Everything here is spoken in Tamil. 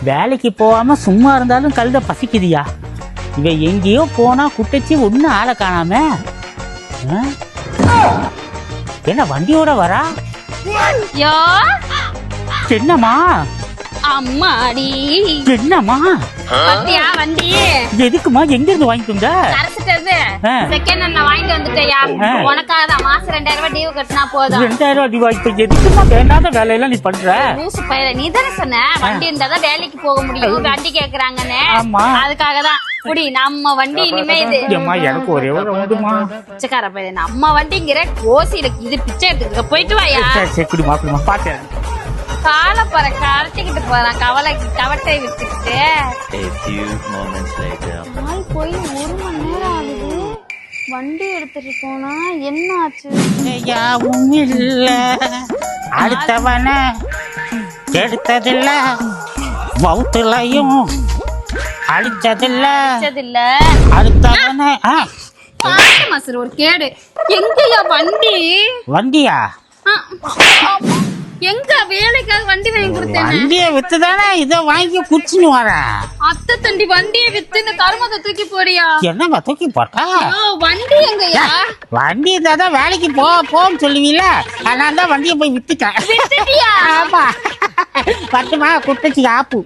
வேலைக்கு போகாம சும்மா இருந்தாலும் கழுத பசிக்குதியா? இவ எங்கேயோ போனா குட்டச்சி ஒன்னும் ஆளை காணாம. என்ன வண்டியோட வரா? என்னம்மா? அம்மாடி என்னம்மா பத்தியா வண்டி? எதுக்குமா? எங்க இருந்து வாங்கிட்டு வந்த? செகண்ட் ஹேண்ட்ல வாங்கிட்டு வந்துட்டயா? உனக்காக தான் மாசம் 2000 ரூபாய் டியூ கட்டினா போதும். 2000 ரூபாய் டியூ? இப்ப எதுக்குமா வேண்டாத வேலையெல்லாம் நீ பண்ற? லூசு பையல, நீ தானே சொன்ன வண்டி இருந்தாதான் வேலைக்கு போக முடியும், வண்டி கேக்குறாங்கன்னு. ஆமா, அதுக்காக தான். புடி, நம்ம வண்டி இனிமே இது. அம்மா எனக்கு ஒரே ஒரு ரவுண்டுமா. பிச்சைக்கார பையன், நம்ம வண்டிங்கிற கோசில இது பிச்சை எடுத்துக்க. போயிட்டு வாயா. சரி குடி மாப்பிளமா பாத்தேன். காலை பற கரட்டிக்கிட்டு போறான் கவட்டை விட்டுக்கிட்டு. நாள் போய் 1 மணி நேரம் ஆகுது. வண்டி எடுத்துட்டு போனா என்ன ஆச்சு? யாவும் இல்ல, அடுத்தவன எடுத்ததில்ல, வவுத்துலையும் அடிச்சதில்ல, அடுத்தவன மாசர் ஒரு கேடு. எங்கயா வண்டி? வண்டியா? எங்க வேலைக்காக வண்டி வாங்கி கொடுத்தேன். வண்டியை வித்துதானே இதை வாங்கி குடிச்சுன்னு வரேன். அத்தை தண்டி வண்டியை வித்து இந்த கருமத்தை தூக்கி போறியா? என்னங்க தூக்கி போட்டா? வண்டி எங்கயா? வண்டி இருந்தாதான் வேலைக்கு போன்னு சொல்லுவீல, அதனால தான் வண்டியை போய் வித்துட்டேன். வித்துட்டியா? ஆமா, பட்டுமா குட்டச்சி ஆப்பு.